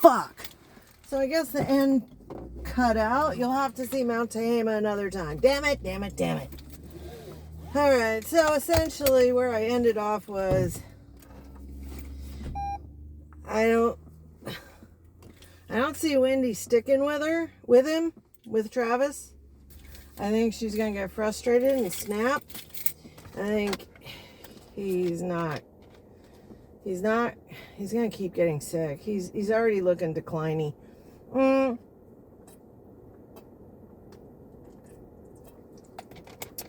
fuck. So I guess the end cut out. You'll have to see Mount Tehama another time. Damn it, damn it, damn it. Alright, so essentially where I ended off was I don't see Wendy sticking with Travis. I think she's gonna get frustrated and snap. I think he's gonna keep getting sick. He's already looking decliney.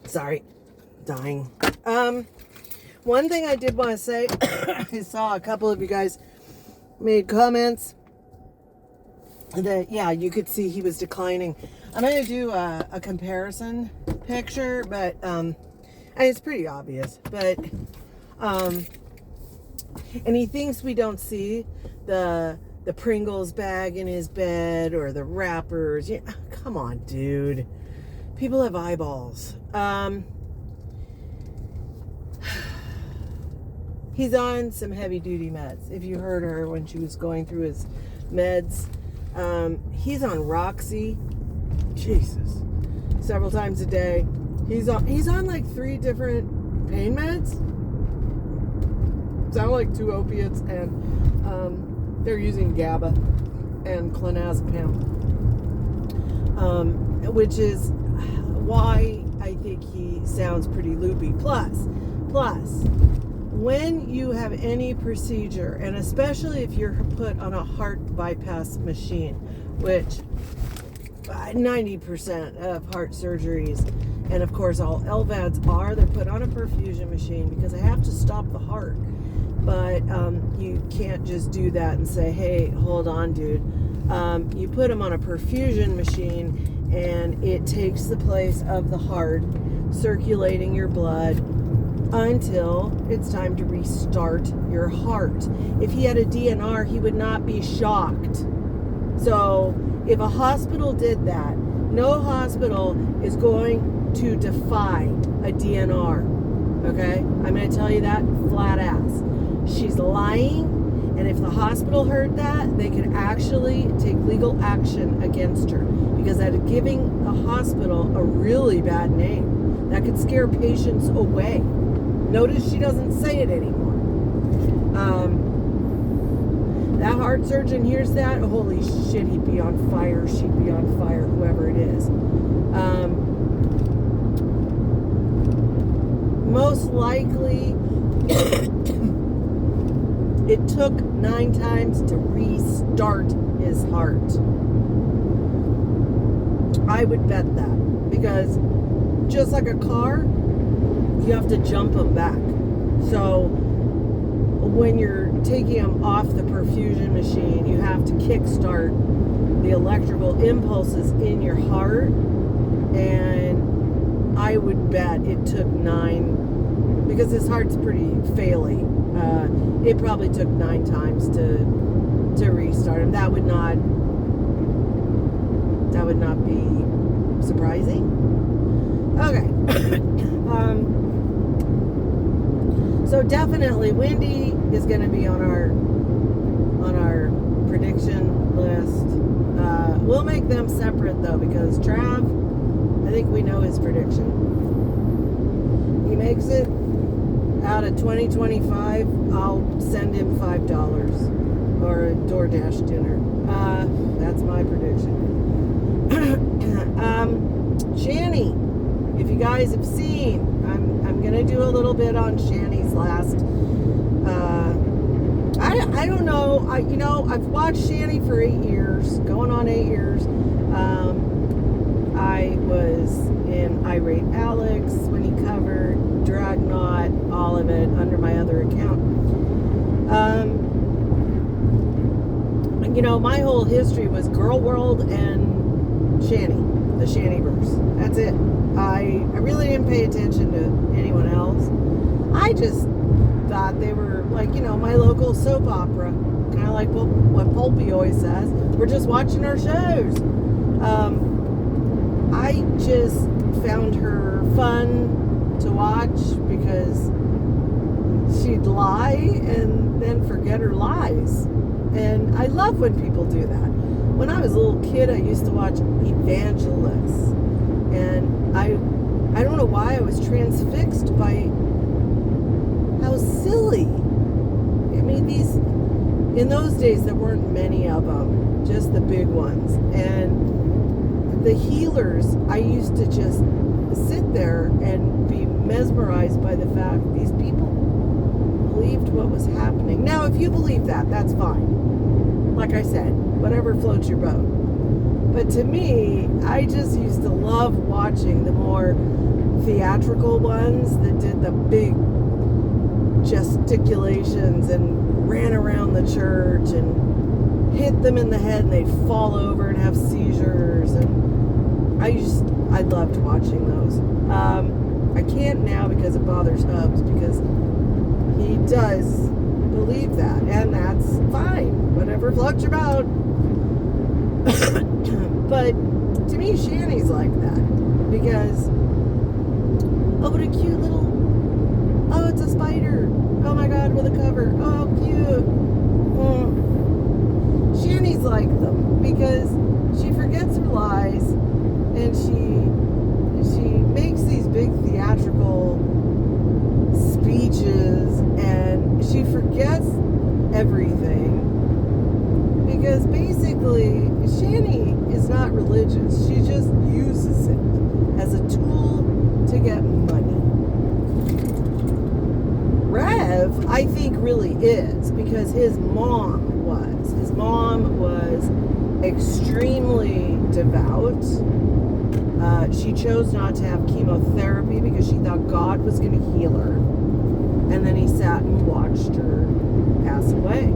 Sorry, dying. One thing I did want to say, I saw a couple of you guys made comments that, yeah, you could see he was declining. I'm going to do a comparison picture, but and it's pretty obvious, but and he thinks we don't see the Pringles bag in his bed or the wrappers. Yeah, come on, dude. People have eyeballs. He's on some heavy duty meds. If you heard her when she was going through his meds, he's on Roxy. Jesus. Several times a day. He's on like 3 different pain meds. Sound like 2 opiates, and they're using GABA and clonazepam, which is why I think he sounds pretty loopy. Plus, when you have any procedure, and especially if you're put on a heart bypass machine, which 90% of heart surgeries, and of course all LVADs are, they're put on a perfusion machine because they have to stop the heart. But you can't just do that and say, hey, hold on, dude. You put them on a perfusion machine, and it takes the place of the heart circulating your blood until it's time to restart your heart. If he had a DNR, he would not be shocked. So if a hospital did that, no hospital is going to defy a DNR. Okay? I'm going to tell you that flat ass. She's lying, and if the hospital heard that, they could actually take legal action against her, because that is giving the hospital a really bad name. That could scare patients away. Notice she doesn't say it anymore. That heart surgeon hears that, holy shit, he'd be on fire, she'd be on fire, whoever it is. Most likely, it took 9 times to restart his heart. I would bet that, because just like a car, you have to jump them back. So when you're taking them off the perfusion machine, you have to kickstart the electrical impulses in your heart, and I would bet it took 9, because his heart's pretty faily. It probably took 9 times to restart him. That would not be surprising. Okay. So definitely Wendy is going to be on our prediction list. We'll make them separate though, because Trav, I think we know his prediction. He makes it out of 2025, I'll send him $5 or a DoorDash dinner. That's my prediction. Shanny, if you guys have seen, I'm gonna do a little bit on Shanny's last. I don't know. I've watched Shanny for 8 years, going on 8 years. I was in Irate Alex when he covered Dragnot, all of it under my other account. My whole history was Girl World and Shanny, the Shannyverse. That's it. I really didn't pay attention to anyone else. I just thought they were like, my local soap opera. Kind of like what Pulpy always says. We're just watching our shows. I just found her fun to watch because she'd lie and then forget her lies. And I love when people do that. When I was a little kid, I used to watch evangelists. And I don't know why I was transfixed by how silly. I mean, in those days, there weren't many of them, just the big ones. And the healers, I used to just sit there and be mesmerized by the fact these people believed what was happening. Now, if you believe that, that's fine. Like I said, whatever floats your boat. But to me, I just used to love watching the more theatrical ones that did the big gesticulations and ran around the church and hit them in the head and they'd fall over and have seizures. And I loved watching those. I can't now because it bothers Hubs, because he does believe that, and that's fine. Whatever floats your boat. But to me, Shanny's like that, because oh, what a cute little, oh, it's a spider. Oh my God, with a cover. Oh, cute. Shanny's like them because she forgets her lies, and she makes these big theatrical speeches, and she forgets everything because basically Shanny is not religious. She just uses it as a tool to get money. Rev, I think, really is, because his mom was. His mom was extremely devout. She chose not to have chemotherapy because she thought God was going to heal her. And then he sat and watched her pass away.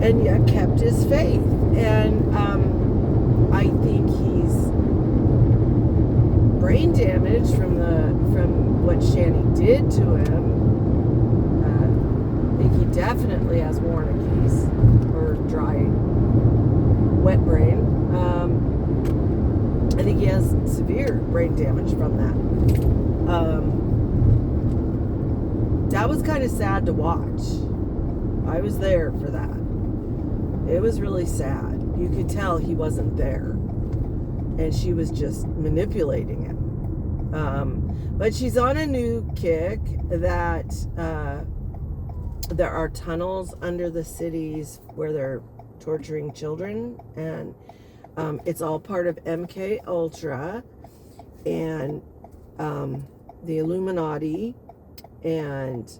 And yet kept his faith. And I think he's brain damaged from what Shanny did to him. I think he definitely has Wernicke's, or dry, wet brain. I think he has severe brain damage from that. That was kind of sad to watch. I was there for that. It was really sad. You could tell he wasn't there. And she was just manipulating him. But she's on a new kick that there are tunnels under the cities where they're torturing children. And it's all part of MK Ultra and the Illuminati. And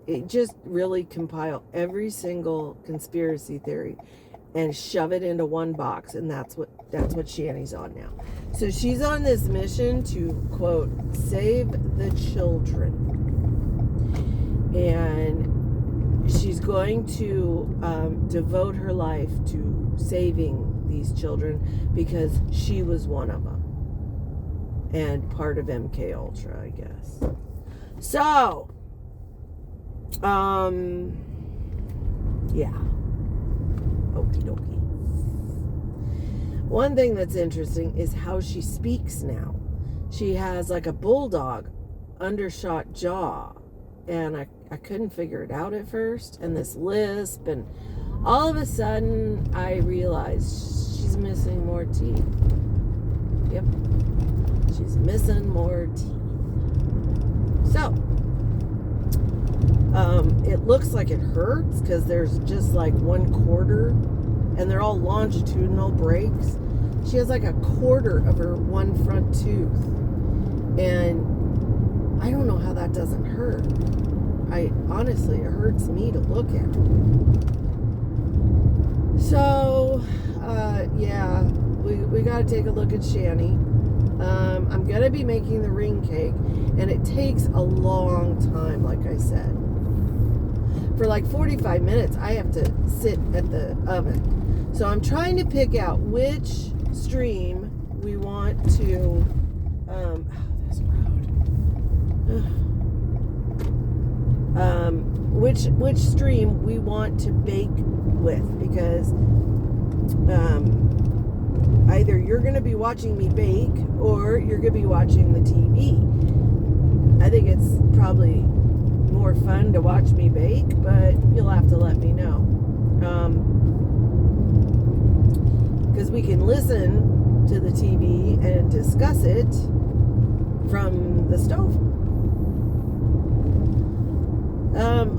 it just really compile every single conspiracy theory and shove it into one box, and that's what Shanny's on now. So she's on this mission to, quote, save the children, and she's going to devote her life to saving these children because she was one of them and part of MK Ultra, I guess. So, yeah. Okie dokie. One thing that's interesting is how she speaks now. She has like a bulldog undershot jaw, and I couldn't figure it out at first, and this lisp, and all of a sudden I realized she's missing more teeth. Yep. She's missing more teeth. So, it looks like it hurts because there's just like 1/4, and they're all longitudinal breaks. She has like 1/4 of her one front tooth, and I don't know how that doesn't hurt. Honestly, it hurts me to look at. So, yeah, we got to take a look at Shanny. I'm going to be making the ring cake, and it takes a long time, like I said. For like 45 minutes, I have to sit at the oven. So I'm trying to pick out which stream we want to, this road. Which stream we want to bake with, because either you're going to be watching me bake or you're going to be watching the TV. I think it's probably more fun to watch me bake, but you'll have to let me know. Because we can listen to the TV and discuss it from the stove.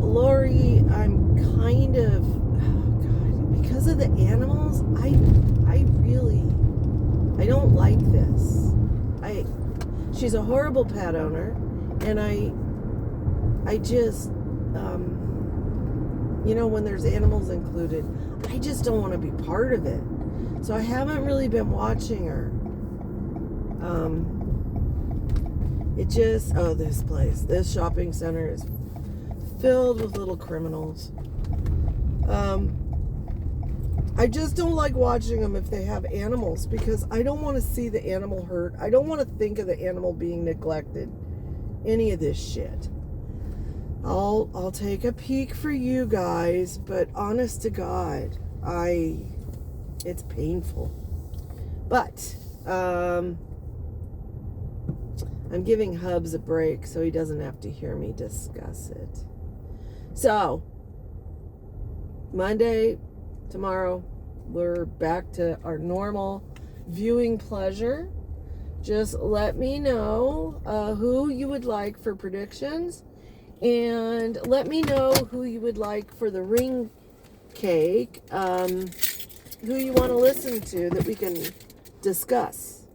Lori, I'm kind of, oh God, because of the animals, I don't like this. She's a horrible pet owner, and I just, when there's animals included, I just don't want to be part of it. So I haven't really been watching her. This shopping center is filled with little criminals. I just don't like watching them if they have animals, because I don't want to see the animal hurt. I don't want to think of the animal being neglected. Any of this shit. I'll take a peek for you guys, but honest to God, it's painful. But I'm giving Hubs a break so he doesn't have to hear me discuss it. So, Monday, tomorrow, we're back to our normal viewing pleasure. Just let me know who you would like for predictions, and let me know who you would like for the ring cake, who you want to listen to that we can discuss.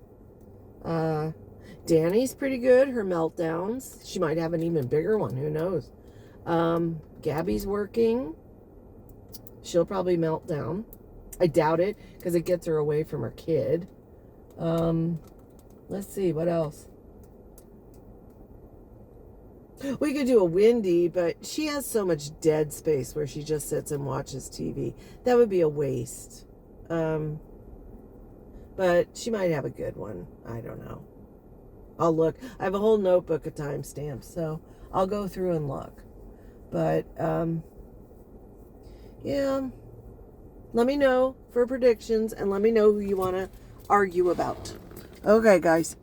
Danny's pretty good, her meltdowns. She might have an even bigger one, who knows. Gabby's working. She'll probably melt down. I doubt it, because it gets her away from her kid. Let's see, what else? We could do a Wendy, but she has so much dead space where she just sits and watches TV. That would be a waste. But she might have a good one. I don't know. I'll look. I have a whole notebook of timestamps, so I'll go through and look. But, yeah. Let me know for predictions, and let me know who you want to argue about. Okay, guys.